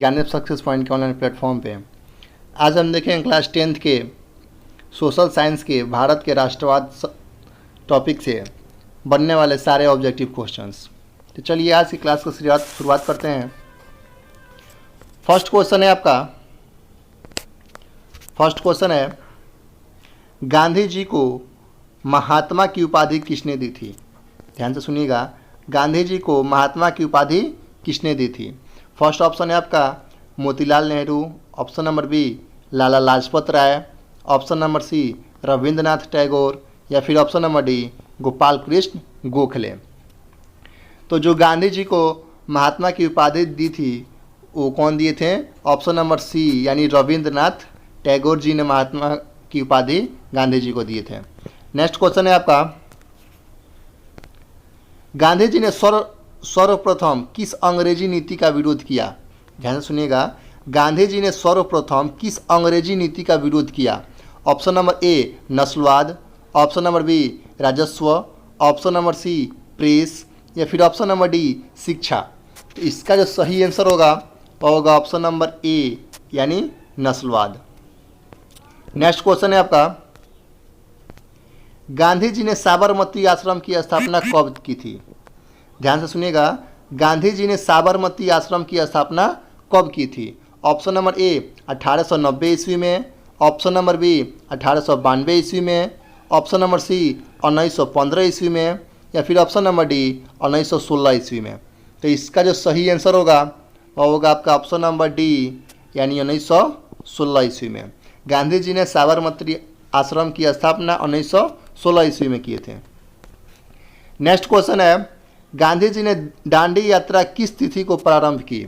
Gyandeep success point के online platform पे आज हम देखेंगे क्लास 10th के सोशल साइंस के भारत के राष्ट्रवाद टॉपिक से बनने वाले सारे ऑब्जेक्टिव क्वेश्चंस। तो चलिए आज की क्लास की शुरुआत करते हैं। फर्स्ट क्वेश्चन है गांधी जी को महात्मा की उपाधि किसने दी थी। ध्यान से सुनिएगा, गांधी जी को महात्मा की उपाधि किसने दी थी। फर्स्ट ऑप्शन है आपका Motilal Nehru, option number B Lala Lajpat Rai, option number C Rabindranath Tagore या फिर option number D Gopal Krishna Gokhale. तो जो गांधी जी को महात्मा की उपाधि दी थी वो कौन दिए थे? ऑप्शन नंबर सी यानी रविंद्रनाथ टैगोर जी ने महात्मा की उपाधि गांधी जी को दिए थे। नेक्स्ट क्वेश्चन है आपका गांधी जी ने सर्वप्रथम किस अंग्रेजी नीति का विरोध किया। ध्यान से सुनिएगा, गांधी जी ने सर्वप्रथम किस अंग्रेजी नीति का विरोध किया। ऑप्शन नंबर ए नस्लवाद, ऑप्शन नंबर बी राजस्व, ऑप्शन नंबर सी प्रेस या फिर ऑप्शन नंबर डी शिक्षा। तो इसका जो सही आंसर होगा वो होगा ऑप्शन नंबर ए यानी नस्लवाद। नेक्स्ट क्वेश्चन है आपका गांधी जी ने साबरमती आश्रम की स्थापना कब की थी। ध्यान से सुनिएगा, गांधी जी ने साबरमती आश्रम की स्थापना कब की थी। ऑप्शन नंबर ए 1890 ईस्वी में, ऑप्शन नंबर बी 1892 ईस्वी में, ऑप्शन नंबर सी 1915 ईस्वी में या फिर ऑप्शन नंबर डी 1916 ईस्वी में। तो इसका जो सही आंसर होगा वह होगा आपका ऑप्शन नंबर डी यानी 1916 ईस्वी में। गांधी जी ने साबरमती आश्रम की स्थापना 1916 ईस्वी में किए थे। नेक्स्ट क्वेश्चन है गांधी जी ने दांडी यात्रा किस तिथि को प्रारंभ की।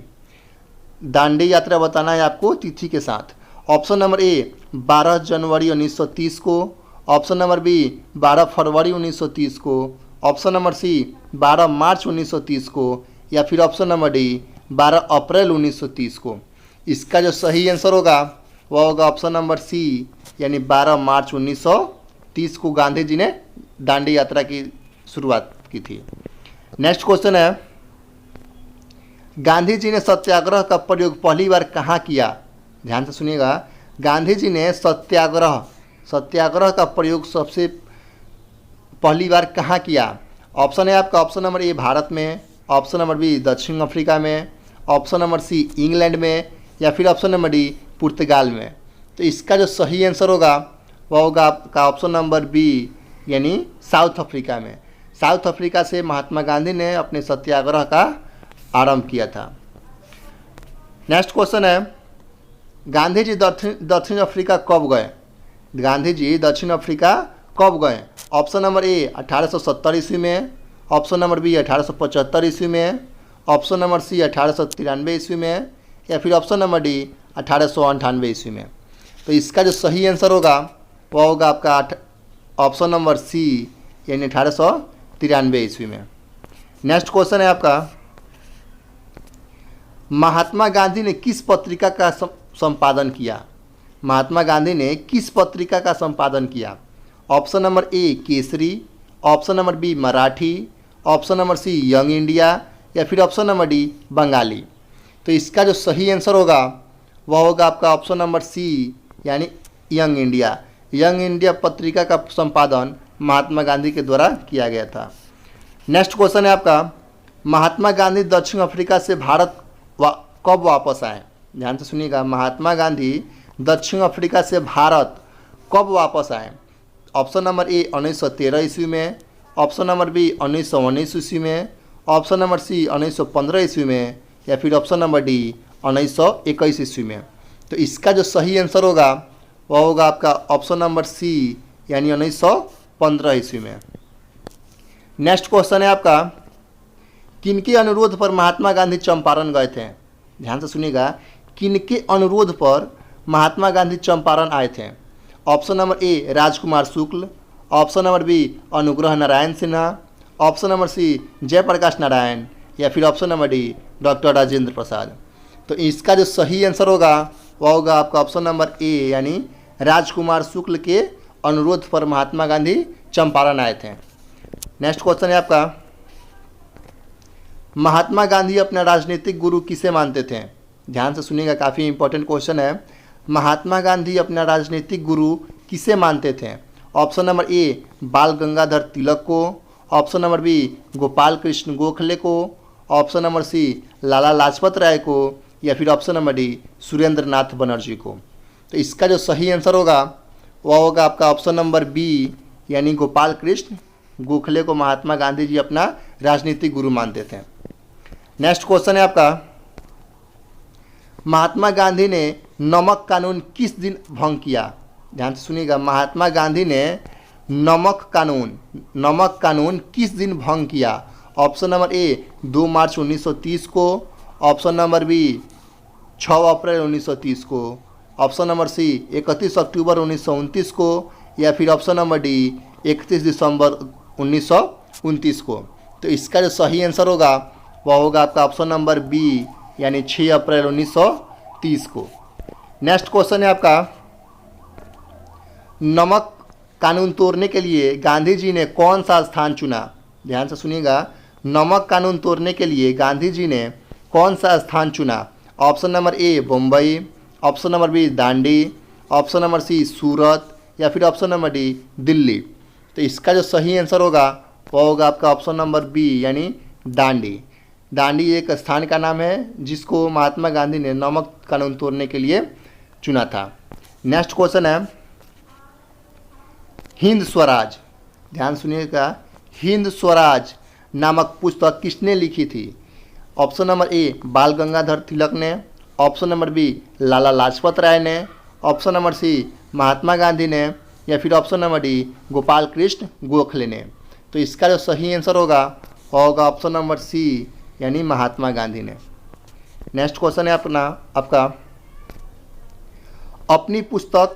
दांडी यात्रा बताना है आपको तिथि के साथ। ऑप्शन नंबर ए 12 जनवरी 1930 को, ऑप्शन नंबर बी 12 फरवरी 1930 को, ऑप्शन नंबर सी 12 मार्च 1930 को या फिर ऑप्शन नंबर डी 12 अप्रैल 1930 को। इसका जो सही आंसर होगा वह होगा ऑप्शन नंबर सी यानी 12 मार्च 1930 को गांधी जी ने दांडी यात्रा की शुरुआत की थी। नेक्स्ट क्वेश्चन है गांधी जी ने सत्याग्रह का प्रयोग पहली बार कहाँ किया। ध्यान से सुनिएगा, गांधी जी ने सत्याग्रह का प्रयोग सबसे पहली बार कहाँ किया। ऑप्शन है आपका ऑप्शन नंबर ए भारत में, ऑप्शन नंबर बी दक्षिण अफ्रीका में, ऑप्शन नंबर सी इंग्लैंड में या फिर ऑप्शन नंबर डी पुर्तगाल में। तो इसका जो सही आंसर होगा वह होगा आपका ऑप्शन नंबर बी यानी साउथ अफ्रीका में। साउथ अफ्रीका से महात्मा गांधी ने अपने सत्याग्रह का आरंभ किया था। नेक्स्ट क्वेश्चन है गांधी जी दक्षिण अफ्रीका कब गए। गांधी जी दक्षिण अफ्रीका कब गए। ऑप्शन नंबर ए 1870 ईस्वी में, ऑप्शन नंबर बी 1875 ईस्वी में, ऑप्शन नंबर सी 1893 ईस्वी में या फिर ऑप्शन नंबर डी 1898 ईस्वी में। तो इसका जो सही आंसर होगा वह होगा आपका ऑप्शन नंबर सी यानी 1893 ईस्वी में। नेक्स्ट क्वेश्चन है आपका महात्मा गांधी ने किस पत्रिका का संपादन किया। महात्मा गांधी ने किस पत्रिका का संपादन किया। Option number A Kesari, option number B Marathi, option number C young India या फिर ऑप्शन नंबर डी बंगाली। तो इसका जो सही आंसर होगा वह होगा आपका ऑप्शन नंबर सी यानी यंग इंडिया। यंग इंडिया पत्रिका का संपादन महात्मा गांधी के द्वारा किया गया था। नेक्स्ट क्वेश्चन है आपका महात्मा गांधी दक्षिण अफ्रीका से भारत कब वापस आए। ध्यान से सुनिएगा, महात्मा गांधी दक्षिण अफ्रीका से भारत कब वापस आए। ऑप्शन नंबर ए 1913 ईस्वी में, ऑप्शन नंबर बी 1919 ईस्वी में, ऑप्शन नंबर सी 1915 ईस्वी में या फिर ऑप्शन नंबर डी 1921 ईस्वी में। तो इसका जो सही आंसर होगा वह होगा आपका ऑप्शन नंबर सी यानी 1915 ईस्वी में। नेक्स्ट क्वेश्चन है आपका किनके अनुरोध पर महात्मा गांधी चंपारण गए थे। ध्यान से सुनिएगा, किनके अनुरोध पर महात्मा गांधी चंपारण आए थे। Option number A Rajkumar Shukla, option number B Anugraha Narayan Sinha, option number C Jayaprakash Narayan या फिर option number D doctor Rajendra Prasad. तो इसका जो सही आंसर होगा वह होगा आपका ऑप्शन नंबर ए यानी राजकुमार शुक्ल के अनुरोध पर महात्मा गांधी चंपारण आए थे। नेक्स्ट क्वेश्चन है आपका महात्मा गांधी अपना राजनीतिक गुरु किसे मानते थे। ध्यान से सुनिएगा, काफ़ी इंपॉर्टेंट क्वेश्चन है। महात्मा गांधी अपना राजनीतिक गुरु किसे मानते थे? ऑप्शन नंबर ए बाल गंगाधर तिलक को, option number B Gopal Krishna Gokhale को, option number C Lala Lajpat Rai को, या फिर option number D Surendra Nath Banerjee को। तो इसका जो सही आंसर होगा वह होगा आपका ऑप्शन नंबर बी, यानी गोपाल कृष्ण गोखले को महात्मा गांधी जी अपना राजनीतिक गुरु मानते थे। नेक्स्ट क्वेश्चन है आपका, महात्मा गांधी ने नमक कानून किस दिन भंग किया? ध्यान से सुनिएगा, महात्मा गांधी ने नमक कानून किस दिन भंग किया? ऑप्शन नंबर ए 2 मार्च 1930 को, ऑप्शन नंबर बी 6 अप्रैल 1930 को, ऑप्शन नंबर सी 31 अक्टूबर 1929 को, या फिर ऑप्शन नंबर डी 31 दिसंबर 1929 को। तो इसका जो सही आंसर होगा वह होगा आपका ऑप्शन नंबर बी, यानी 6 अप्रैल 1930 को। नेक्स्ट क्वेश्चन है आपका, नमक कानून तोड़ने के लिए गांधी जी ने कौन सा स्थान चुना? ध्यान से सुनिएगा, नमक कानून तोड़ने के लिए गांधी जी ने कौन सा स्थान चुना? Option number A Bombay, option number B Dandi, option number C Surat, या फिर ऑप्शन नंबर डी दिल्ली। तो इसका जो सही आंसर होगा वह होगा आपका ऑप्शन नंबर बी, यानी दांडी। दांडी एक स्थान का नाम है जिसको महात्मा गांधी ने नमक कानून तोड़ने के लिए चुना था। नेक्स्ट क्वेश्चन है, हिंद स्वराज। ध्यान सुनिएगा, हिंद स्वराज नामक पुस्तक किसने लिखी थी? ऑप्शन नंबर ए बाल गंगाधर तिलक ने, option number B Lala Lajpat Rai ने, ऑप्शन नंबर सी महात्मा गांधी ने, या फिर option number D Gopal Krishna Gokhale ने। तो इसका जो सही आंसर होगा वह होगा ऑप्शन नंबर सी, यानी महात्मा गांधी ने। नेक्स्ट क्वेश्चन है आपका, अपनी पुस्तक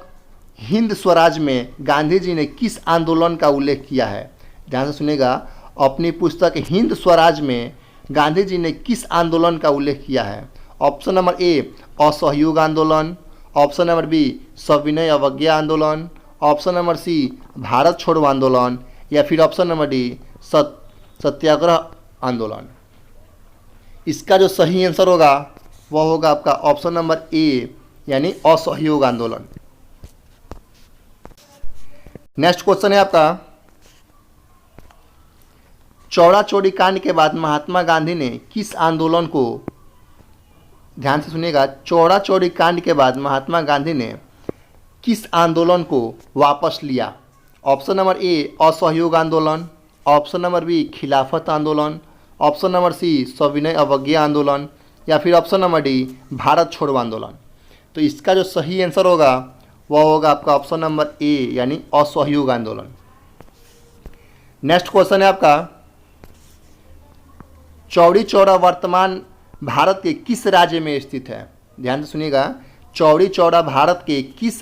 हिंद स्वराज में गांधी जी ने किस आंदोलन का उल्लेख किया है? ध्यान से सुनिएगा, अपनी पुस्तक हिंद स्वराज में गांधी जी ने किस आंदोलन का उल्लेख किया है? ऑप्शन नंबर ए असहयोग आंदोलन, ऑप्शन नंबर बी सविनय अवज्ञा आंदोलन, ऑप्शन नंबर सी भारत छोड़ो आंदोलन, या फिर ऑप्शन नंबर डी सत्याग्रह आंदोलन। इसका जो सही आंसर होगा वह होगा आपका ऑप्शन नंबर ए, यानी असहयोग आंदोलन। नेक्स्ट क्वेश्चन है आपका, चौड़ा चौड़ी कांड के बाद महात्मा गांधी ने किस आंदोलन को, ध्यान से सुनिएगा, चौड़ा चौड़ी कांड के बाद महात्मा गांधी ने किस आंदोलन को वापस लिया? ऑप्शन नंबर ए असहयोग आंदोलन, ऑप्शन नंबर बी खिलाफत आंदोलन, ऑप्शन नंबर सी सविनय अवज्ञा आंदोलन, या फिर ऑप्शन नंबर डी भारत छोड़ो आंदोलन। तो इसका जो सही आंसर होगा वह होगा आपका ऑप्शन नंबर ए, यानी असहयोग आंदोलन। नेक्स्ट क्वेश्चन है आपका, चौड़ी चौड़ा वर्तमान भारत के किस राज्य में स्थित है? ध्यान से सुनिएगा, चौड़ी चौड़ा भारत के किस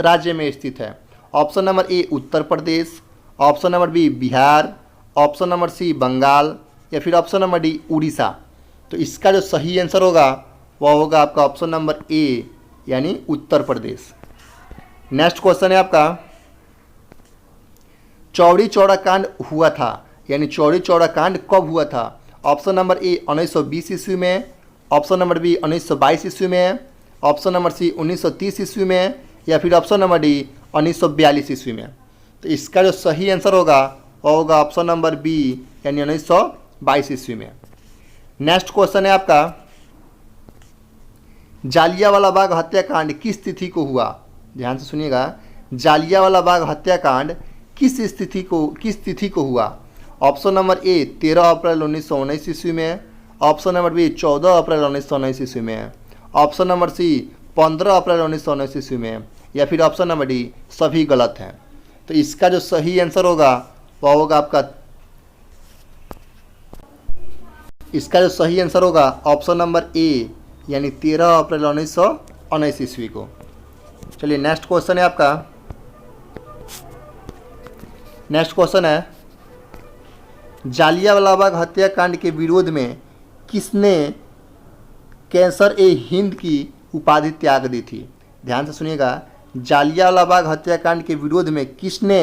राज्य में स्थित है? Option number A Uttar Pradesh, option number B Bihar, option number C Bengal, या फिर ऑप्शन नंबर डी उड़ीसा। तो इसका जो सही आंसर होगा वह होगा आपका ऑप्शन नंबर ए, यानी उत्तर प्रदेश। नेक्स्ट क्वेश्चन है आपका, चौड़ी चौड़ा कांड हुआ था, यानी चौड़ी चौड़ा कांड कब हुआ था? ऑप्शन नंबर ए 1920 ईस्वी में, ऑप्शन नंबर बी 1922 ईस्वी में, ऑप्शन नंबर सी 1930 ईस्वी में, या फिर ऑप्शन नंबर डी 1942 ईस्वी में। तो इसका जो सही आंसर होगा वह होगा ऑप्शन नंबर बी, यानी 1922 ईस्वी में। नेक्स्ट क्वेश्चन है आपका, जालियांवाला बाग हत्याकांड किस तिथि को हुआ? ध्यान से सुनिएगा, जालियांवाला बाग हत्याकांड किस तिथि को हुआ? ऑप्शन नंबर ए 13 अप्रैल 1919 ईस्वी में, ऑप्शन नंबर बी 14 अप्रैल 1919 ईस्वी में, ऑप्शन नंबर सी 15 अप्रैल 1919 ईस्वी में, या फिर ऑप्शन नंबर डी सभी गलत हैं। तो इसका जो सही आंसर होगा वह होगा आपका, इसका जो सही आंसर होगा ऑप्शन नंबर ए, यानी 13 अप्रैल 1919 ईस्वी को। चलिए नेक्स्ट क्वेश्चन है आपका, नेक्स्ट क्वेश्चन है, जालियांवाला बाग हत्याकांड के विरोध में किसने कैसर ए हिंद की उपाधि त्याग दी थी? ध्यान से सुनिएगा, जालियांवाला बाग हत्याकांड के विरोध में किसने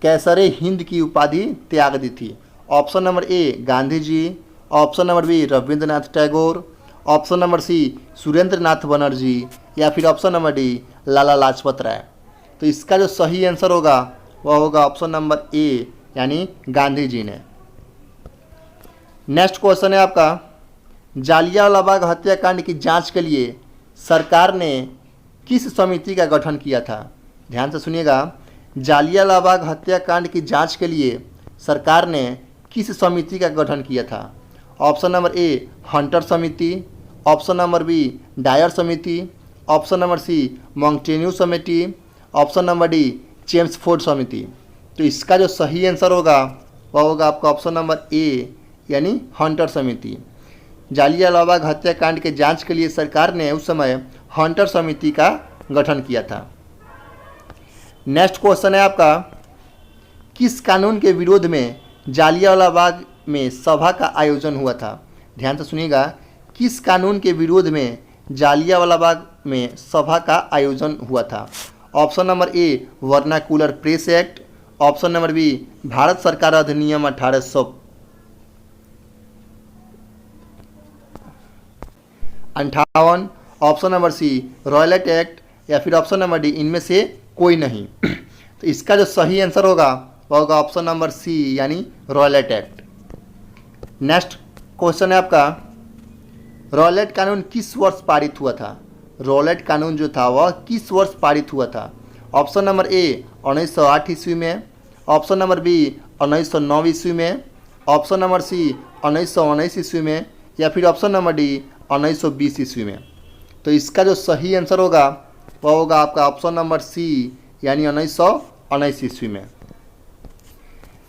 कैसर ए हिंद की उपाधि त्याग दी थी? Option number A Gandhi ji, option number B Rabindranath Tagore, option number C Surendra Nath Banerjee या फिर option number D Lala Lajpat Rai. तो इसका जो सही आंसर होगा वह होगा ऑप्शन नंबर ए यानी गांधी जी ने। नेक्स्ट क्वेश्चन है आपका, जालियांवाला बाग हत्याकांड की जांच के लिए सरकार ने किस समिति का गठन किया था? ध्यान से सुनिएगा, जालियांवाला बाग हत्याकांड की जांच के लिए सरकार ने किस समिति का गठन किया था? ऑप्शन नंबर ए हंटर समिति, ऑप्शन नंबर बी डायर समिति, ऑप्शन नंबर सी मॉन्टेन्यू समिति, ऑप्शन नंबर डी चेम्सफोर्ड समिति। तो इसका जो सही आंसर होगा वह होगा आपका ऑप्शन नंबर ए यानी हंटर समिति। जालियांवाला बाग हत्याकांड के जांच के लिए सरकार ने उस समय हंटर समिति का गठन किया था। नेक्स्ट क्वेश्चन है आपका, किस कानून के विरोध में जालियांवाला बाग में सभा का आयोजन हुआ था? ध्यान से सुनिएगा, किस कानून के विरोध में जालियांवाला बाग में सभा का आयोजन हुआ था? Option number A vernacular press act, option number B भारत सरकार अधिनियम 1858, option number C Rowlatt act या फिर ऑप्शन नंबर डी इनमें से कोई नहीं। तो इसका जो सही आंसर होगा वह होगा ऑप्शन नंबर सी यानी रॉयलेट एक्ट। नेक्स्ट क्वेश्चन है आपका, रॉयलेट कानून किस वर्ष पारित हुआ था? रॉयलेट कानून जो था वह किस वर्ष पारित हुआ था? ऑप्शन नंबर ए 1908 ईस्वी में, ऑप्शन नंबर बी 1909 ईस्वी में, ऑप्शन नंबर सी 1919 ईस्वी में या फिर ऑप्शन नंबर डी 1920 ईस्वी में। तो इसका जो सही आंसर होगा वह होगा आपका ऑप्शन नंबर सी यानी 1919 ईस्वी में।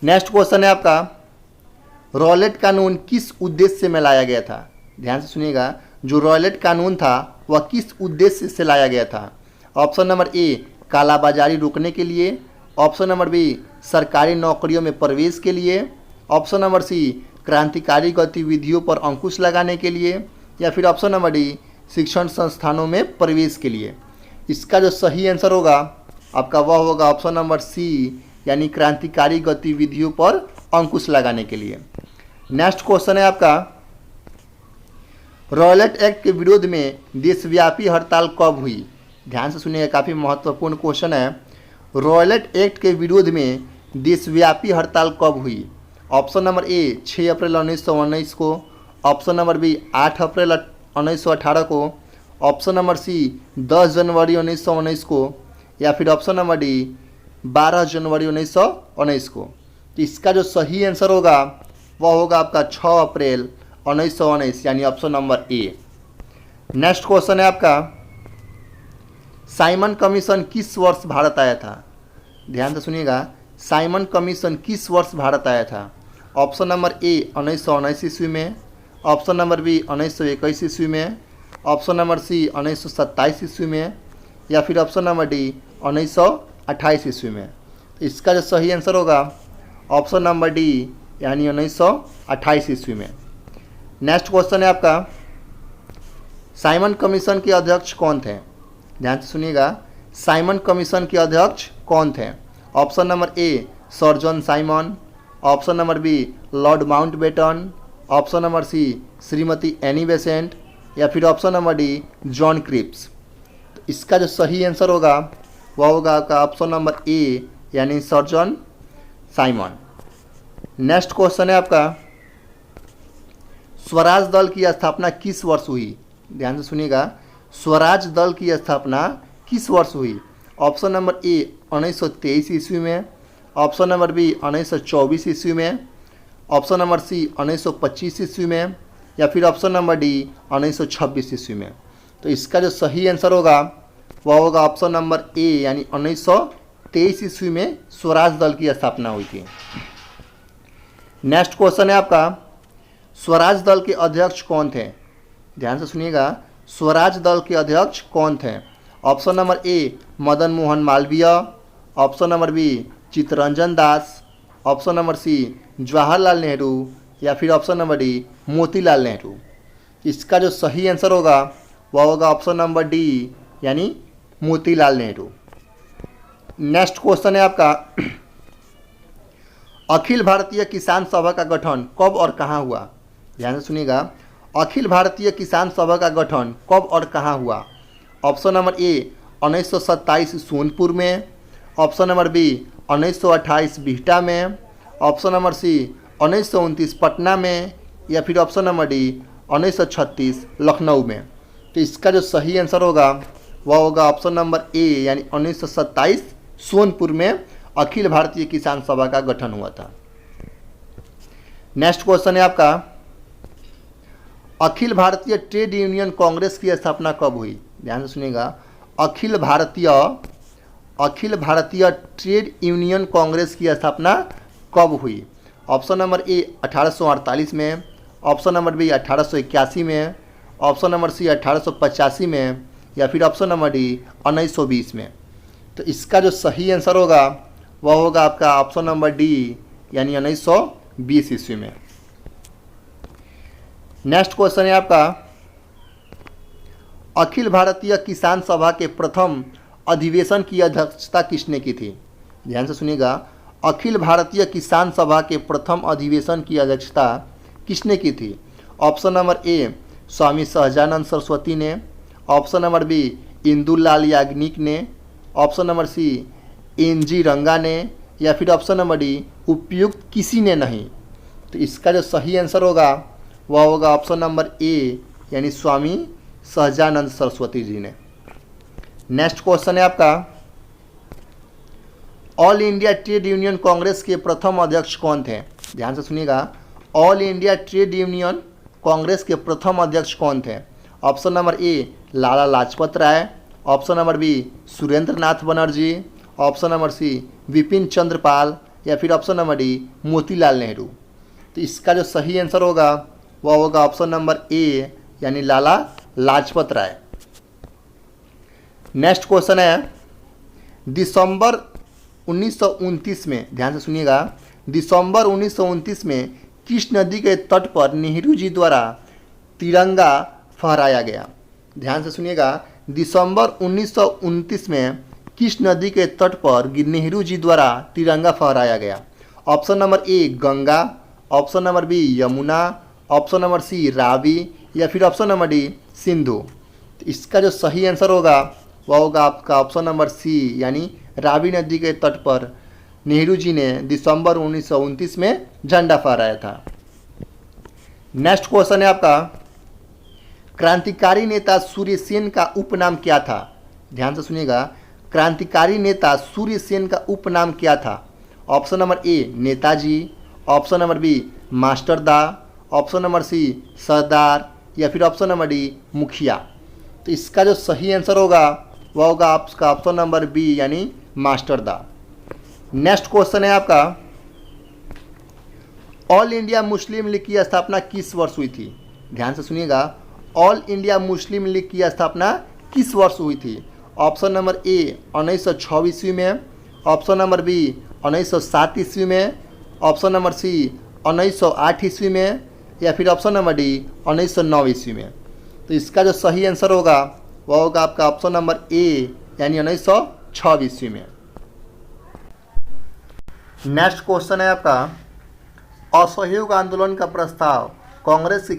नेक्स्ट क्वेश्चन है आपका, रॉयलेट कानून किस उद्देश्य में लाया गया था? ध्यान से सुनिएगा, जो रॉयलेट कानून था वह किस उद्देश्य से लाया गया था? ऑप्शन नंबर ए कालाबाजारी रोकने के लिए, ऑप्शन नंबर बी सरकारी नौकरियों में प्रवेश के लिए, ऑप्शन नंबर सी क्रांतिकारी गतिविधियों पर अंकुश लगाने के लिए या फिर ऑप्शन नंबर डी शिक्षण संस्थानों में प्रवेश के लिए। इसका जो सही आंसर होगा आपका वह होगा ऑप्शन नंबर सी यानी क्रांतिकारी गतिविधियों पर अंकुश लगाने के लिए। नेक्स्ट क्वेश्चन है आपका, रॉयलेट एक्ट के विरोध में देशव्यापी हड़ताल कब हुई? ध्यान से सुनिए, काफ़ी महत्वपूर्ण क्वेश्चन है। रॉयलेट एक्ट के विरोध में देशव्यापी हड़ताल कब हुई? ऑप्शन नंबर ए 6 अप्रैल 1919 को, ऑप्शन नंबर बी 8 अप्रैल 1918 को, ऑप्शन नंबर सी 10 जनवरी 1919 को या फिर ऑप्शन नंबर डी 12 जनवरी 1919 को। तो इसका जो सही आंसर होगा वह होगा आपका 6 अप्रैल 1919 यानी ऑप्शन नंबर ए। नेक्स्ट क्वेश्चन है आपका, साइमन कमीशन किस वर्ष भारत आया था? ध्यान से सुनिएगा, साइमन कमीशन किस वर्ष भारत आया था? ऑप्शन नंबर ए 1919 ईस्वी में, ऑप्शन नंबर बी 1921 ईस्वी में, ऑप्शन नंबर सी 1927 ईस्वी में या फिर ऑप्शन नंबर डी 1928 ईस्वी में। तो इसका जो सही आंसर होगा ऑप्शन नंबर डी यानी 1928 ईस्वी में। नेक्स्ट क्वेश्चन है आपका, साइमन कमीशन के अध्यक्ष कौन थे? ध्यान से सुनिएगा, साइमन कमीशन के अध्यक्ष कौन थे? Option number A sir John Simon, option number B lord Mountbatten, option number C Shrimati Annie Besant या फिर option number D John Cripps. तो इसका जो सही आंसर होगा वह होगा आपका ऑप्शन नंबर ए यानी sir John Simon. Next question है आपका, स्वराज दल की स्थापना किस वर्ष हुई? ध्यान से सुनिएगा, स्वराज दल की स्थापना किस वर्ष हुई? ऑप्शन नंबर ए 1923 ईस्वी में, ऑप्शन नंबर बी 1924 ईस्वी में, ऑप्शन नंबर सी 1925 ईस्वी में या फिर ऑप्शन नंबर डी 1926 ईस्वी में। तो इसका जो सही आंसर होगा वह होगा ऑप्शन नंबर ए यानी 1923 ईस्वी में स्वराज दल की स्थापना हुई थी। नेक्स्ट क्वेश्चन है आपका, स्वराज दल के अध्यक्ष कौन थे? ध्यान से सुनिएगा, स्वराज दल के अध्यक्ष कौन थे? Option number A Madan Mohan Malaviya, option number B Chittaranjan Das, option number C Jawaharlal Nehru या फिर option number D Motilal Nehru. इसका जो सही आंसर होगा वह होगा ऑप्शन नंबर डी यानी मोतीलाल नेहरू। नेक्स्ट क्वेश्चन है आपका, अखिल भारतीय किसान सभा का गठन कब और कहाँ हुआ? ध्यान से सुनिएगा, अखिल भारतीय किसान सभा का गठन कब और कहाँ हुआ? ऑप्शन नंबर ए 1927 सोनपुर में, ऑप्शन नंबर बी 1928 बिहटा में, ऑप्शन नंबर सी 1929 पटना में, या फिर ऑप्शन नंबर डी 1936 लखनऊ में। तो इसका जो सही आंसर होगा वह होगा ऑप्शन नंबर ए यानी 1927 सोनपुर में अखिल भारतीय किसान सभा का गठन हुआ था। नेक्स्ट क्वेश्चन है आपका, अखिल भारतीय ट्रेड यूनियन कांग्रेस की स्थापना कब हुई? ध्यान से सुनिएगा, अखिल भारतीय ट्रेड यूनियन कांग्रेस की स्थापना कब हुई? ऑप्शन नंबर ए 1848 में, ऑप्शन नंबर बी 1881 में, ऑप्शन नंबर सी 1885 में, या फिर ऑप्शन नंबर डी 1920 में। तो इसका जो सही आंसर होगा वह होगा आपका ऑप्शन नंबर डी यानी 1920 ईस्वी में। नेक्स्ट क्वेश्चन है आपका, अखिल भारतीय किसान सभा के प्रथम अधिवेशन की अध्यक्षता किसने की थी? ध्यान से सुनिएगा, अखिल भारतीय किसान सभा के प्रथम अधिवेशन की अध्यक्षता किसने की थी? Option number A Swami Sahajanand Saraswati ने, option number B Indulal Yagnik ने, ऑप्शन नंबर सी एन.जी. रंगा ने, या फिर ऑप्शन नंबर डी उपयुक्त किसी ने नहीं। तो इसका जो सही आंसर होगा वह होगा ऑप्शन नंबर ए यानी स्वामी सहजानंद सरस्वती जी ने। नेक्स्ट क्वेश्चन है आपका, All India Trade Union Congress के प्रथम अध्यक्ष कौन थे? ध्यान से सुनिएगा, All India Trade Union Congress के प्रथम अध्यक्ष कौन थे? Option number A Lala Lajpat Rai, option number B Surendra Nath Banerjee, option number C Bipin Chandra Pal, या फिर option number D Motilal Nehru. तो इसका जो सही आंसर होगा वह होगा ऑप्शन नंबर ए यानी लाला लाजपत राय। नेक्स्ट क्वेश्चन है, दिसंबर 1929 में, ध्यान से सुनिएगा, दिसंबर 1929 में किस नदी के तट पर नेहरू जी द्वारा तिरंगा फहराया गया? ध्यान से सुनिएगा, दिसंबर 1929 में किस नदी के तट पर नेहरू जी द्वारा तिरंगा फहराया गया? Option number A Ganga, option number B Yamuna, option number C Ravi, या फिर ऑप्शन नंबर डी सिंधु। तो इसका जो सही आंसर होगा वह होगा आपका ऑप्शन नंबर सी यानी रावी नदी के तट पर नेहरू जी ने दिसंबर 1929 में झंडा फहराया था। नेक्स्ट क्वेश्चन है आपका, क्रांतिकारी नेता सूर्य सेन का उपनाम क्या था? ध्यान से सुनिएगा, क्रांतिकारी नेता सूर्य सेन का उपनाम क्या था? Option number A Netaji, option number B master Da, option number C Sardar, या फिर ऑप्शन नंबर डी मुखिया। तो इसका जो सही आंसर होगा वह होगा आपका ऑप्शन नंबर बी यानी मास्टर दा। नेक्स्ट क्वेश्चन है आपका, ऑल इंडिया मुस्लिम लीग की स्थापना किस वर्ष हुई थी? ध्यान से सुनिएगा, ऑल इंडिया मुस्लिम लीग की स्थापना किस वर्ष हुई थी? ऑप्शन नंबर ए 1926 ईस्वी में, ऑप्शन नंबर बी 1907 ईस्वी में, ऑप्शन नंबर सी 1908 ईस्वी में, या फिर ऑप्शन नंबर डी 1909 ईस्वी में। तो इसका जो सही आंसर होगा वह होगा आपका ऑप्शन नंबर ए यानी 1906 ईस्वी में। नेक्स्ट क्वेश्चन है आपका, असहयोग आंदोलन का प्रस्ताव कांग्रेस के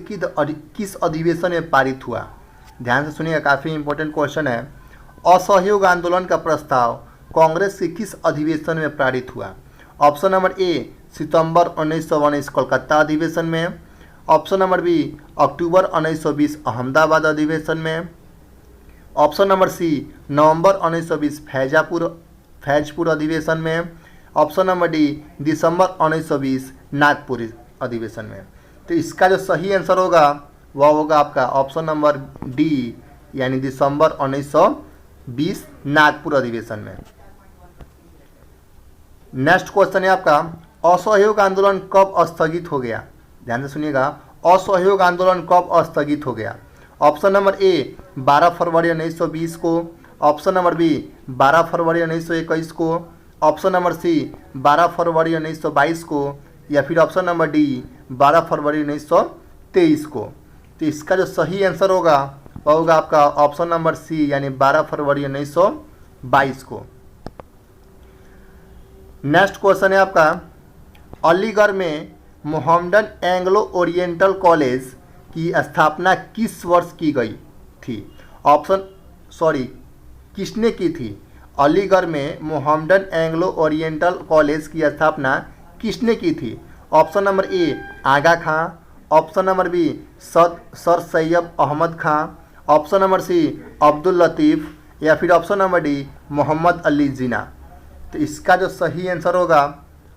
किस अधिवेशन में पारित हुआ? ध्यान से सुनिएगा, काफ़ी इंपॉर्टेंट क्वेश्चन है। असहयोग आंदोलन का प्रस्ताव कांग्रेस के किस अधिवेशन में पारित हुआ? ऑप्शन नंबर ए सितंबर 1919 कोलकाता अधिवेशन में, ऑप्शन नंबर बी अक्टूबर 1920 अहमदाबाद अधिवेशन में, ऑप्शन नंबर सी नवंबर 1920 फैजपुर अधिवेशन में, ऑप्शन नंबर डी दिसंबर 1920 नागपुर अधिवेशन में। तो इसका जो सही आंसर होगा वह होगा आपका ऑप्शन नंबर डी यानी दिसंबर 1920 नागपुर अधिवेशन में। नेक्स्ट क्वेश्चन है आपका, असहयोग आंदोलन कब स्थगित हो गया? ध्यान से सुनिएगा, असहयोग आंदोलन कब स्थगित हो गया? ऑप्शन नंबर ए 12 फरवरी 1920 को, ऑप्शन नंबर बी 12 फरवरी 1921 को, ऑप्शन नंबर सी 12 फरवरी 1922 को, या फिर ऑप्शन नंबर डी 12 फरवरी 1923 को। तो इसका जो सही आंसर होगा वह होगा आपका ऑप्शन नंबर सी यानी 12 फरवरी 1922 को। नेक्स्ट क्वेश्चन है आपका, अलीगढ़ में मोहम्मडन एंग्लो ओरिएंटल कॉलेज की स्थापना किस वर्ष की गई थी? किसने की थी? अलीगढ़ में मोहम्मदन एंग्लो ओरिएंटल कॉलेज की स्थापना किसने की थी? Option number A Aga Khan, option number B sir Syed Ahmad Khan, option number C Abdul Latif, या फिर option number D Mohammad Ali Jinnah. तो इसका जो सही आंसर होगा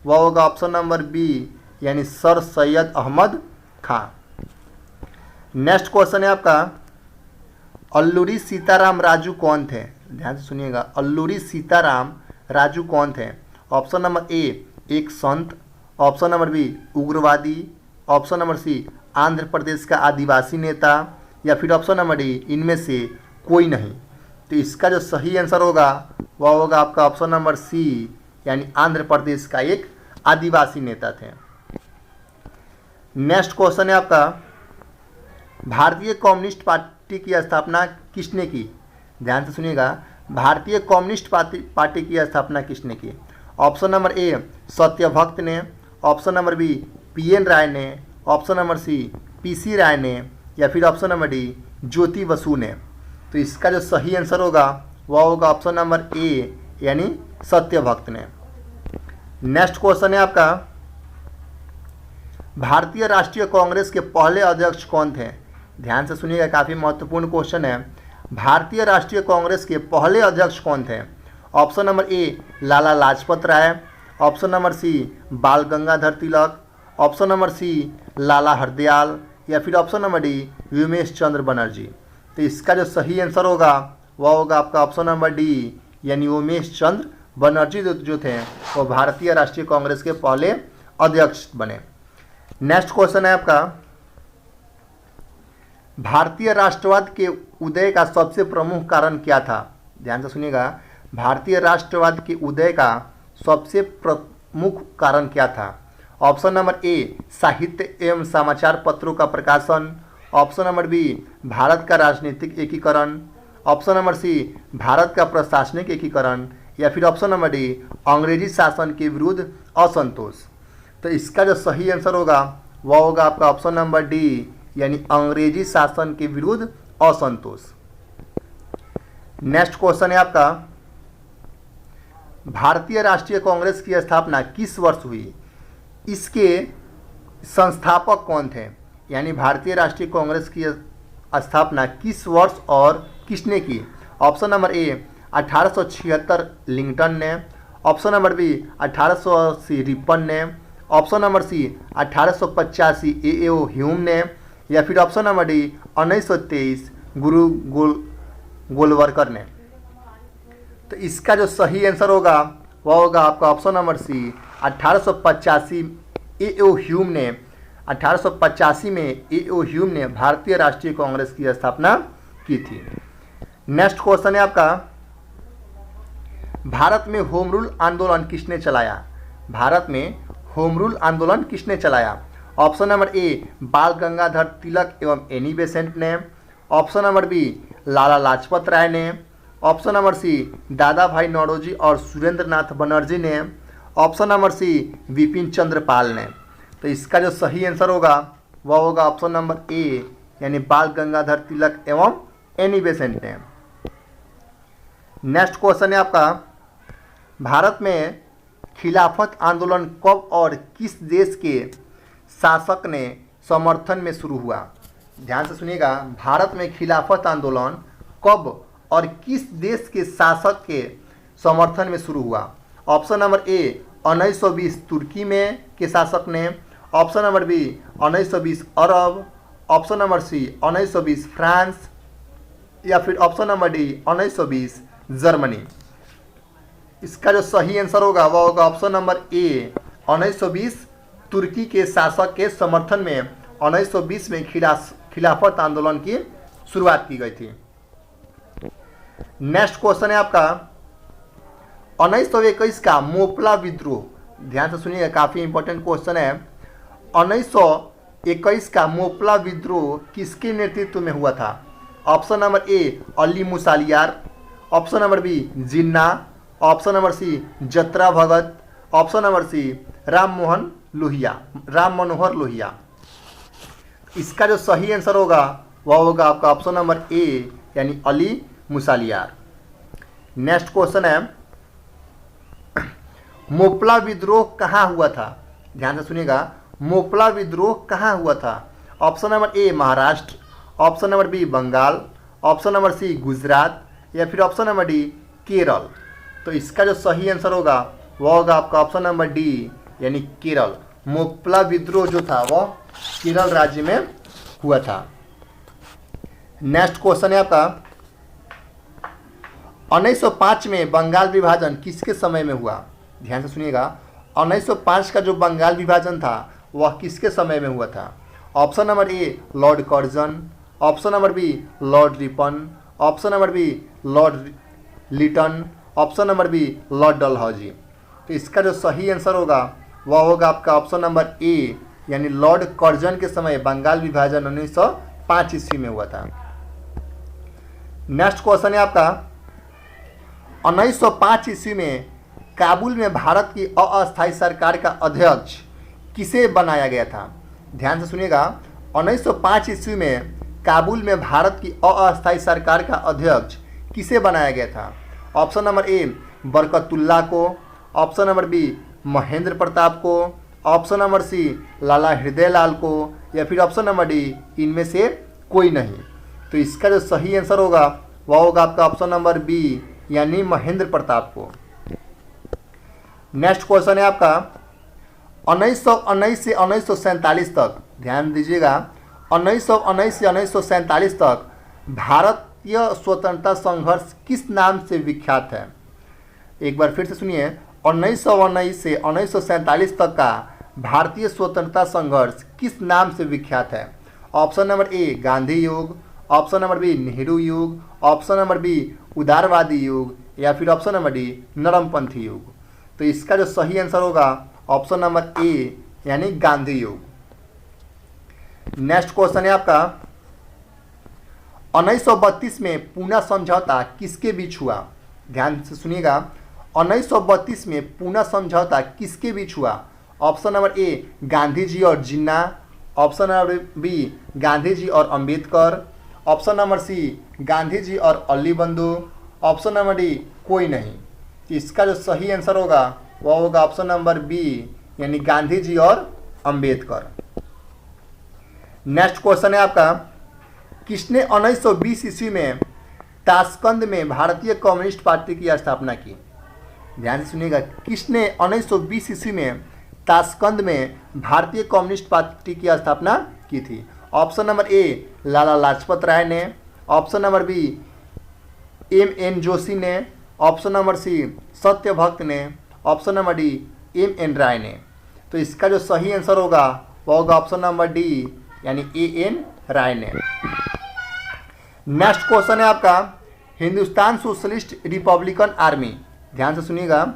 वह होगा ऑप्शन नंबर बी, यानी sir Syed Ahmad Khan. Next question है आपका, अल्लूरी सीताराम राजू कौन थे? ध्यान से सुनिएगा, अल्लूरी सीताराम राजू कौन थे? ऑप्शन नंबर ए एक संत, ऑप्शन नंबर बी उग्रवादी, ऑप्शन नंबर सी आंध्र प्रदेश का आदिवासी नेता, या फिर ऑप्शन नंबर डी इनमें से कोई नहीं। तो इसका जो सही आंसर होगा वह होगा आपका ऑप्शन नंबर सी, यानी आंध्र प्रदेश का एक आदिवासी नेता थे। नेक्स्ट क्वेश्चन है आपका, भारतीय कम्युनिस्ट पार्टी की स्थापना किसने की? ध्यान से सुनिएगा, भारतीय कम्युनिस्ट पार्टी की स्थापना किसने की? ऑप्शन नंबर ए सत्यभक्त ने, ऑप्शन नंबर बी पीएन राय ने, ऑप्शन नंबर सी पीसी राय ने, या फिर option number D Jyoti Basu ने। तो इसका जो सही आंसर होगा वह होगा ऑप्शन नंबर ए, यानी सत्यभक्त ने। नेक्स्ट क्वेश्चन है आपका, भारतीय राष्ट्रीय कांग्रेस के पहले अध्यक्ष कौन थे? ध्यान से सुनिएगा, काफ़ी महत्वपूर्ण क्वेश्चन है। भारतीय राष्ट्रीय कांग्रेस के पहले अध्यक्ष कौन थे? Option number A Lala Lajpat Rai, option number C Bal Gangadhar Tilak, option number C Lala Hardayal, या फिर option number D Umesh Chandra Banerjee. तो इसका जो सही आंसर होगा वह होगा आपका ऑप्शन नंबर डी, यानी उमेश चंद्र बनर्जी जो थे वो भारतीय राष्ट्रीय कांग्रेस के पहले अध्यक्ष बने। नेक्स्ट क्वेश्चन है आपका, भारतीय राष्ट्रवाद के उदय का सबसे प्रमुख कारण क्या था? ध्यान से सुनिएगा, भारतीय राष्ट्रवाद के उदय का सबसे प्रमुख कारण क्या था? ऑप्शन नंबर ए साहित्य एवं समाचार पत्रों का प्रकाशन, ऑप्शन नंबर बी भारत का राजनीतिक एकीकरण, ऑप्शन नंबर सी भारत का प्रशासनिक एकीकरण, या फिर ऑप्शन नंबर डी अंग्रेजी शासन के विरुद्ध असंतोष। तो इसका जो सही आंसर होगा वह होगा आपका ऑप्शन नंबर डी, यानी अंग्रेजी शासन के विरुद्ध असंतोष। नेक्स्ट क्वेश्चन है आपका, भारतीय राष्ट्रीय कांग्रेस की स्थापना किस वर्ष हुई? इसके संस्थापक कौन थे? यानी भारतीय राष्ट्रीय कांग्रेस की स्थापना किस वर्ष और किसने की? ऑप्शन नंबर ए 1876 लिंकन ने, ऑप्शन नंबर बी 1880 रिपन ने, option number C 1885 A O. Hume ने, या फिर ऑप्शन नंबर डी 1923 गुरु गोलवलकर ने। तो इसका जो सही आंसर होगा वह होगा आपका option number C 1885 A O. Hume ने। 1885 में ए.ओ. ह्यूम ने भारतीय राष्ट्रीय कांग्रेस की स्थापना की थी। नेक्स्ट क्वेश्चन है आपका, भारत में होम रूल आंदोलन किसने चलाया? भारत में होम रूल आंदोलन किसने चलाया? ऑप्शन नंबर ए बाल गंगाधर तिलक एवं एनी बेसेंट ने, option number B Lala Lajpat Rai ने, ऑप्शन नंबर सी दादा भाई नौरोजी और सुरेंद्र नाथ बनर्जी ने, option number C Bipin Chandra पाल ने। तो इसका जो सही आंसर होगा वह होगा ऑप्शन नंबर ए, यानी बाल गंगाधर तिलक एवं एनी बेसेंट ने। नेक्स्ट क्वेश्चन है आपका, भारत में खिलाफत आंदोलन कब और किस देश के शासक ने समर्थन में शुरू हुआ? ध्यान से सुनिएगा, भारत में खिलाफत आंदोलन कब और किस देश के शासक के समर्थन में शुरू हुआ? ऑप्शन नंबर ए 1920 तुर्की में के शासक ने, ऑप्शन नंबर बी 1920 अरब, ऑप्शन नंबर सी 1920 फ्रांस, या फिर ऑप्शन नंबर डी 1920 जर्मनी। इसका जो सही आंसर होगा वह होगा ऑप्शन नंबर ए 1920 तुर्की के शासक के समर्थन में 1920 में खिलाफत आंदोलन की शुरुआत की गई थी। नेक्स्ट क्वेश्चन है आपका, 1921 का मोपला विद्रोह, ध्यान से सुनिएगा, काफी इंपॉर्टेंट क्वेश्चन है। 1921 का मोपला विद्रोह किसके नेतृत्व में हुआ था? Option number A Ali Musaliyar, option number B Jinnah, option number C Jatra Bhagat, option number C Ram Manohar Lohia. इसका जो सही आंसर होगा वह होगा आपका ऑप्शन नंबर ए यानी अली मुसालियार। नेक्स्ट क्वेश्चन है, मोपला विद्रोह कहाँ हुआ था? ध्यान से सुनिएगा, मोपला विद्रोह कहाँ हुआ था? Option number A Maharashtra, option number B Bengal, option number C Gujarat या फिर ऑप्शन नंबर डी केरल। तो इसका जो सही आंसर होगा वह होगा आपका ऑप्शन नंबर डी यानी केरल। मोपला विद्रोह जो था वह केरल राज्य में हुआ था। नेक्स्ट क्वेश्चन है आपका, 1905 में बंगाल विभाजन किसके समय में हुआ? ध्यान से सुनिएगा, 1905 का जो बंगाल विभाजन था वह किसके समय में हुआ था? Option number A lord Curzon, option number B lord Ripon, option number B lord Lytton, option number B lord Dalhousie. तो इसका जो सही आंसर होगा वह होगा आपका ऑप्शन नंबर ए यानी लॉर्ड कर्जन के समय बंगाल विभाजन 1905 ईस्वी में हुआ था। नेक्स्ट क्वेश्चन है आपका, 1905 ईस्वी में काबुल में भारत की अस्थायी सरकार का अध्यक्ष किसे बनाया गया था? ध्यान से सुनिएगा, 1905 ईस्वी में काबुल में भारत की अस्थायी सरकार का अध्यक्ष किसे बनाया गया था? ऑप्शन नंबर ए बरकतुल्ला को, option number B Mahendra Pratap को, option number C Lala Hridaylal को या फिर ऑप्शन नंबर डी इनमें से कोई नहीं। तो इसका जो सही आंसर होगा वह होगा आपका ऑप्शन नंबर बी यानी महेंद्र प्रताप को। नेक्स्ट क्वेश्चन है आपका, 1919 से 1947 तक, ध्यान दीजिएगा, 1919 से 1947 तक भारतीय स्वतंत्रता संघर्ष किस नाम से विख्यात है? एक बार फिर से सुनिए, 1919 से 1947 तक का भारतीय स्वतंत्रता संघर्ष किस नाम से विख्यात है? ऑप्शन नंबर ए गांधी युग, ऑप्शन नंबर बी नेहरू युग, ऑप्शन नंबर बी उदारवादी युग या फिर ऑप्शन नंबर डी नरमपंथी युग। तो इसका जो सही आंसर होगा ऑप्शन नंबर ए यानी गांधी युग। नेक्स्ट क्वेश्चन है आपका, 1932 में पूना समझौता किसके बीच हुआ? ध्यान से सुनिएगा, 1932 में पूना समझौता किसके बीच हुआ? Option number A Gandhi ji और Jinnah, option number B Gandhi ji और Ambedkar, option number C Gandhi ji और अली बंधु, ऑप्शन नंबर डी कोई नहीं। तो इसका जो सही आंसर होगा वह होगा ऑप्शन नंबर बी यानी गांधी जी और अंबेडकर। नेक्स्ट क्वेश्चन है आपका, किसने 1920 ईस्वी में ताशकंद में भारतीय कम्युनिस्ट पार्टी की स्थापना की? ध्यान से सुनिएगा, किसने 1920 ईस्वी में ताशकंद में भारतीय कम्युनिस्ट पार्टी की स्थापना की थी? Option number A Lala Lajpat Rai ने, option number B M N. Joshi ने, ऑप्शन नंबर सी सत्यभक्त ने, option number D M N. Roy ने। तो इसका जो सही आंसर होगा वह होगा ऑप्शन नंबर डी यानी ए.एन. राय ने। नेक्स्ट क्वेश्चन है आपका, हिंदुस्तान सोशलिस्ट रिपब्लिकन आर्मी, ध्यान से सुनिएगा,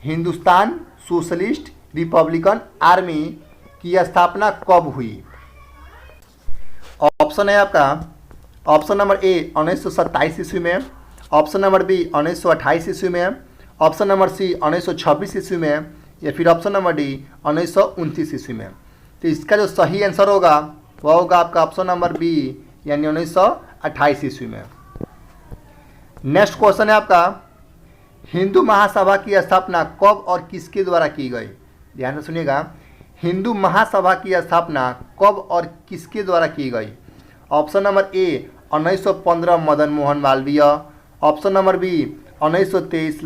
हिंदुस्तान सोशलिस्ट रिपब्लिकन आर्मी की स्थापना कब हुई? ऑप्शन है आपका, ऑप्शन नंबर ए 1927 ईस्वी में, ऑप्शन नंबर बी 1928 ईस्वी में, ऑप्शन नंबर सी 1926 ईस्वी में या फिर ऑप्शन नंबर डी 1929 ईस्वी में। तो इसका जो सही आंसर होगा वह होगा आपका ऑप्शन नंबर बी यानी 1928 ईस्वी में। नेक्स्ट क्वेश्चन है आपका, हिंदू महासभा की स्थापना कब और किसके द्वारा की गई? ध्यान से सुनिएगा, हिंदू महासभा की स्थापना कब और किसके द्वारा की गई? Option number A 1915 Madan Mohan Malaviya, option number B 1923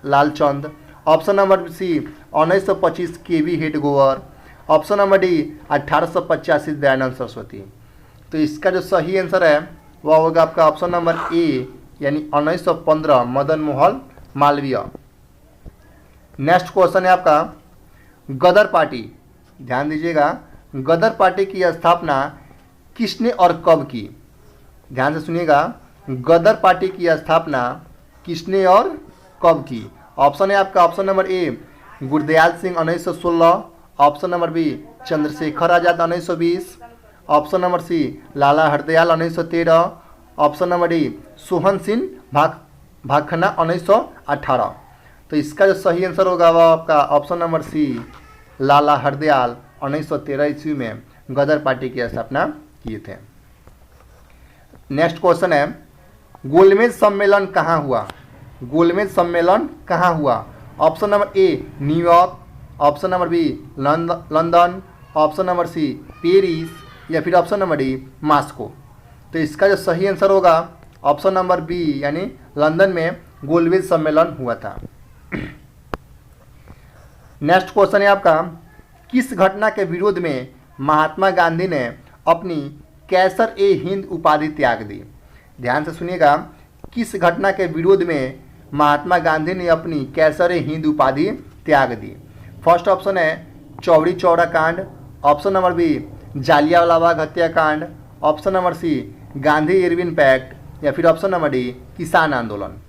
Lalchand, option number C 1925 K V. Hedgewar, option number D 1885 Dayanand Saraswati. तो इसका जो सही आंसर है वह होगा आपका ऑप्शन नंबर ए यानी 1915 मदन मोहन मालवीय। नेक्स्ट क्वेश्चन है आपका, गदर पार्टी, ध्यान दीजिएगा, गदर पार्टी की स्थापना किसने और कब की? ध्यान से सुनिएगा, गदर पार्टी की स्थापना किसने और कब की? ऑप्शन है आपका, option number A Gurdayal Singh 1916, option number B Chandrashekhar Azad 1920, option number C Lala Hardayal 1913, option number D Sohan Singh Bhakna 1918। तो इसका जो सही आंसर होगा वह आपका option number C Lala Hardayal 1913 ईस्वी में गदर पार्टी की स्थापना किए थे। नेक्स्ट क्वेश्चन है, गोलमेज सम्मेलन कहाँ हुआ? गोलमेज सम्मेलन कहाँ हुआ? Option number A New York, option number B London, option number C Paris या फिर ऑप्शन नंबर डी मॉस्को। तो इसका जो सही आंसर होगा ऑप्शन नंबर बी यानी लंदन में गोलमेज सम्मेलन हुआ था। नेक्स्ट क्वेश्चन है आपका, किस घटना के विरोध में महात्मा गांधी ने अपनी कैसर ए हिंद उपाधि त्याग दी? ध्यान से सुनिएगा, किस घटना के विरोध में महात्मा गांधी ने अपनी कैसर ए हिंद उपाधि त्याग दी? फर्स्ट ऑप्शन है चौरी चौरा कांड, option number B Jallianwala Bagh हत्याकांड, option number C Gandhi Irwin pact या फिर ऑप्शन नंबर डी किसान आंदोलन।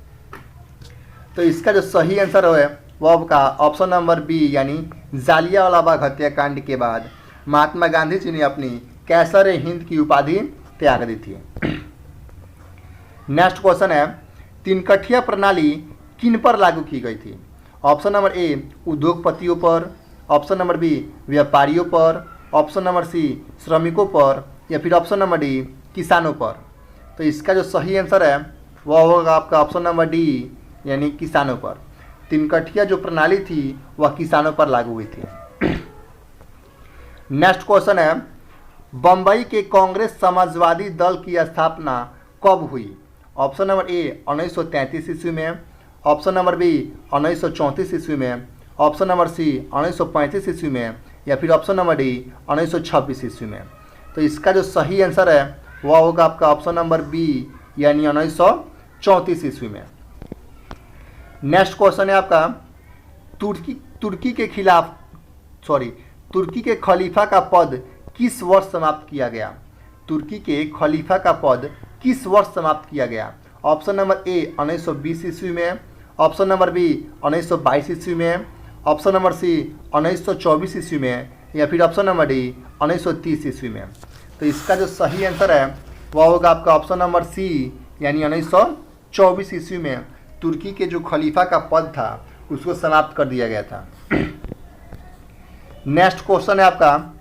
तो इसका जो सही आंसर है वो आपका ऑप्शन नंबर बी यानी जालियांवाला बाग हत्याकांड के बाद महात्मा गांधी जी ने अपनी कैसर ए हिंद की उपाधि त्याग दी थी। नेक्स्ट क्वेश्चन है, तीनकठिया प्रणाली किन पर लागू की गई थी? ऑप्शन नंबर ए उद्योगपतियों पर, ऑप्शन नंबर बी व्यापारियों पर, ऑप्शन नंबर सी श्रमिकों पर या फिर ऑप्शन नंबर डी किसानों पर। तो इसका जो सही आंसर है वह होगा आपका ऑप्शन नंबर डी यानी किसानों पर। तीनकठिया जो प्रणाली थी वह किसानों पर लागू हुई थी। नेक्स्ट क्वेश्चन है, बंबई के कांग्रेस समाजवादी दल की स्थापना कब हुई? ऑप्शन नंबर ए 1933 ईस्वी में, ऑप्शन नंबर बी 1934 ईस्वी में, ऑप्शन नंबर सी 1935 ईस्वी में या फिर ऑप्शन नंबर डी 1926 ईस्वी में। तो इसका जो सही आंसर है वह होगा आपका ऑप्शन नंबर बी यानी 1934 ईस्वी में। नेक्स्ट क्वेश्चन है आपका, तुर्की के खलीफा का पद किस वर्ष समाप्त किया गया? तुर्की के खलीफा का पद किस वर्ष समाप्त किया गया? ऑप्शन नंबर ए 1920 ईस्वी में, ऑप्शन नंबर बी 1922 ईस्वी में, ऑप्शन नंबर सी 1924 ईस्वी में या फिर ऑप्शन नंबर डी 1930 ईस्वी में। तो इसका जो सही आंसर है वह होगा आपका ऑप्शन नंबर सी यानी 1924 ईस्वी में तुर्की के जो खलीफा का पद था उसको समाप्त कर दिया गया था। नेक्स्ट क्वेश्चन है आपका,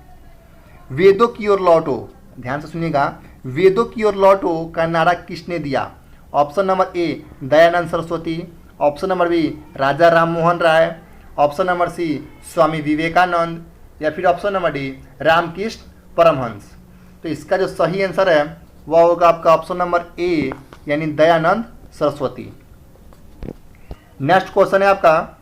वेदों की ओर लौटो। ध्यान से सुनिएगा, वेदों की ओर लौटो का नारा किसने दिया? Option number A Dayanand Saraswati, option number B Raja Ram Mohan Roy, option number C Swami Vivekananda या फिर option number D Ramakrishna Paramahamsa. तो इसका जो सही आंसर है वह होगा आपका ऑप्शन नंबर ए यानी दयानंद सरस्वती। नेक्स्ट क्वेश्चन है आपका,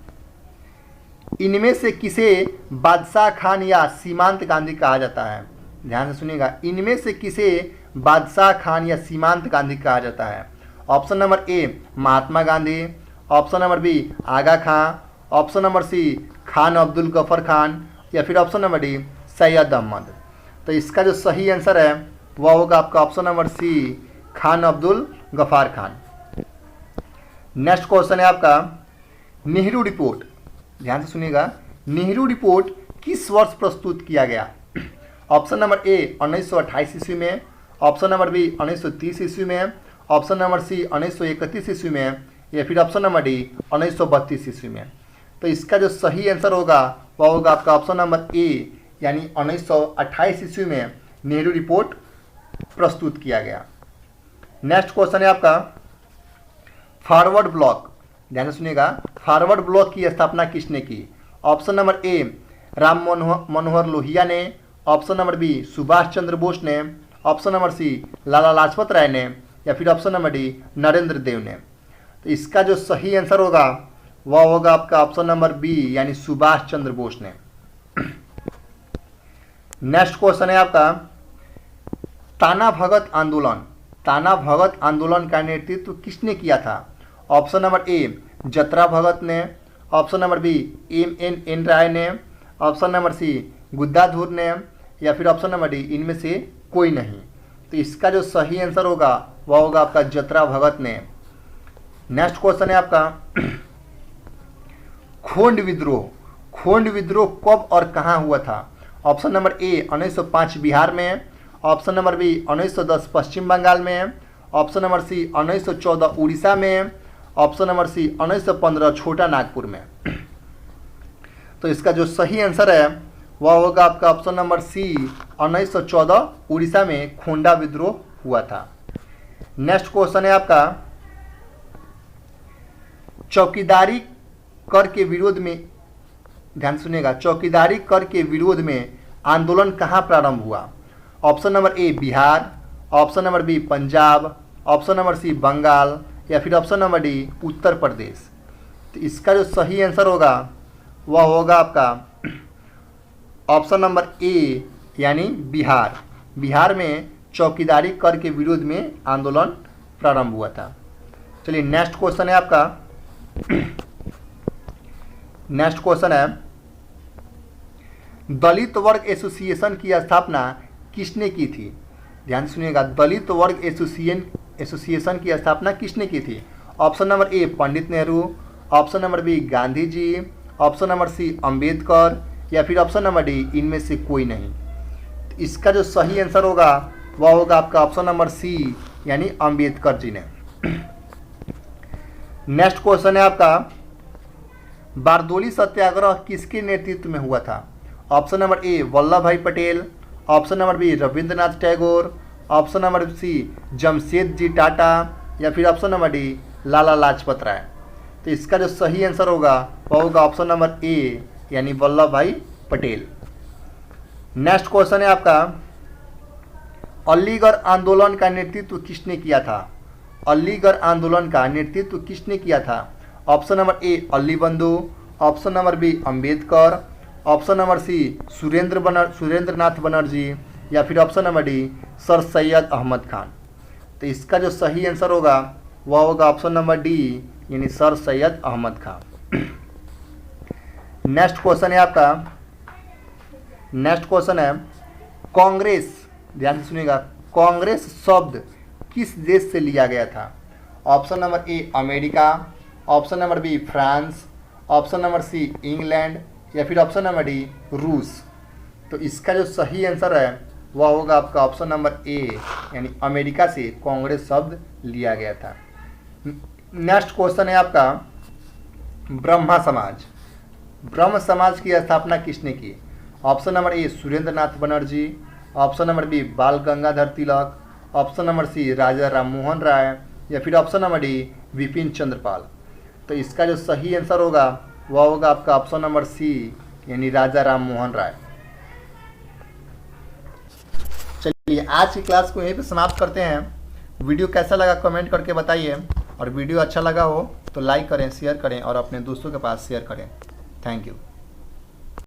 इनमें से किसे बादशाह खान या सीमांत गांधी कहा जाता है? ध्यान से सुनिएगा, इनमें से किसे बादशाह खान या सीमांत गांधी कहा जाता है? Option number A Mahatma Gandhi, option number B Aga Khan, option number C Khan Abdul Ghaffar Khan या फिर option number D Syed Ahmad. तो इसका जो सही आंसर है वह होगा आपका option number C Khan Abdul Ghaffar Khan. Next question है आपका, नेहरू रिपोर्ट। ध्यान से सुनिएगा, नेहरू रिपोर्ट किस वर्ष प्रस्तुत किया गया? ऑप्शन नंबर ए 1928 ईस्वी में, ऑप्शन नंबर बी 1930 ईस्वी में, ऑप्शन नंबर सी 1931 ईस्वी में या फिर ऑप्शन नंबर डी 1932 ईस्वी में। तो इसका जो सही आंसर होगा वह होगा आपका ऑप्शन नंबर ए यानी 1928 ईस्वी में नेहरू रिपोर्ट प्रस्तुत किया गया। नेक्स्ट क्वेश्चन है आपका, फॉरवर्ड ब्लॉक। ध्यान से सुनिएगा, फॉरवर्ड ब्लॉक की स्थापना किसने की? ऑप्शन नंबर ए राम मनोहर लोहिया ने, option number B Subhash Chandra Bose ने, option number C Lala Lajpat Rai ने या फिर ऑप्शन नंबर डी नरेंद्र देव ने। तो इसका जो सही आंसर होगा वह होगा आपका ऑप्शन नंबर बी यानी सुभाष चंद्र बोस ने। नेक्स्ट क्वेश्चन है आपका, ताना भगत आंदोलन। ताना भगत आंदोलन का नेतृत्व किसने किया था? ऑप्शन नंबर ए जतरा भगत ने, ऑप्शन नंबर बी MNN राय ने, ऑप्शन नंबर सी गुद्दाधुर ने या फिर ऑप्शन नंबर डी इनमें से कोई नहीं। तो इसका जो सही आंसर होगा वह होगा आपका जतरा भगत ने। नेक्स्ट क्वेश्चन है आपका, खोंड विद्रोह। खोंड विद्रोह कब और कहाँ हुआ था? ऑप्शन नंबर ए 1905 बिहार में, ऑप्शन नंबर बी 1910 पश्चिम बंगाल में, ऑप्शन नंबर सी 1914 उड़ीसा में, ऑप्शन नंबर सी 1915 छोटा नागपुर में। तो इसका जो सही आंसर है वह होगा आपका ऑप्शन नंबर सी, 1914 उड़ीसा में खोंडा विद्रोह हुआ था। नेक्स्ट क्वेश्चन है आपका, चौकीदारी कर के विरोध में, ध्यान सुनिएगा, चौकीदारी कर के विरोध में आंदोलन कहाँ प्रारंभ हुआ? Option number A Bihar, option number B Punjab, option number C Bengal, या फिर option number D Uttar Pradesh. तो इसका जो सही आंसर होगा वह होगा आपका ऑप्शन नंबर ए यानी बिहार। बिहार में चौकीदारी कर के विरोध में आंदोलन प्रारंभ हुआ था। चलिए नेक्स्ट क्वेश्चन है आपका, नेक्स्ट क्वेश्चन है, दलित वर्ग एसोसिएशन की स्थापना किसने की थी? ध्यान सुनिएगा, दलित वर्ग एसोसिएशन की स्थापना किसने की थी? Option number A Pandit Nehru, option number B Gandhi ji, option number C Ambedkar, या फिर ऑप्शन नंबर डी इनमें से कोई नहीं। तो इसका जो सही आंसर होगा वह होगा आपका ऑप्शन नंबर सी यानी अंबेडकर जी ने। नेक्स्ट क्वेश्चन है आपका, बारदोली सत्याग्रह किसके नेतृत्व में हुआ था? Option number A Vallabh Bhai Patel, option number B Rabindranath Tagore, option number C Jamshed ji Tata, या फिर option number D Lala Lajpat Rai. तो इसका जो सही आंसर होगा वह होगा ऑप्शन नंबर ए यानी वल्लभ भाई पटेल। नेक्स्ट क्वेश्चन है आपका, अलीगढ़ आंदोलन का नेतृत्व किसने किया था? अलीगढ़ आंदोलन का नेतृत्व किसने किया था? ऑप्शन नंबर ए अली बंधु, option number B Ambedkar, option number C Surendranath Banerjee, या फिर option number D sir Syed Ahmad Khan. तो इसका जो सही आंसर होगा वह होगा ऑप्शन नंबर डी यानी sir Syed Ahmad Khan. Next question है आपका, नेक्स्ट क्वेश्चन है, कांग्रेस, ध्यान से सुनिएगा, कांग्रेस शब्द किस देश से लिया गया था? Option number A America, option number B France, option number C England, या फिर ऑप्शन नंबर डी रूस। तो इसका जो सही आंसर है वह होगा आपका ऑप्शन नंबर ए यानी अमेरिका से कांग्रेस शब्द लिया गया था। नेक्स्ट क्वेश्चन है आपका, ब्रह्मा समाज, ब्रह्म समाज की स्थापना किसने की? Option number A Surendranath Banerjee, option number B Bal Gangadhar Tilak, option number C Raja Ram Mohan Roy, या फिर option number D Bipin Chandra Pal. तो इसका जो सही आंसर होगा वह होगा आपका ऑप्शन नंबर सी यानी राजा राम मोहन राय। चलिए आज की क्लास को यहीं पे समाप्त करते हैं। वीडियो कैसा लगा कमेंट करके बताइए, और वीडियो अच्छा लगा हो तो लाइक करें, शेयर करें और अपने दोस्तों के पास शेयर करें। Thank you.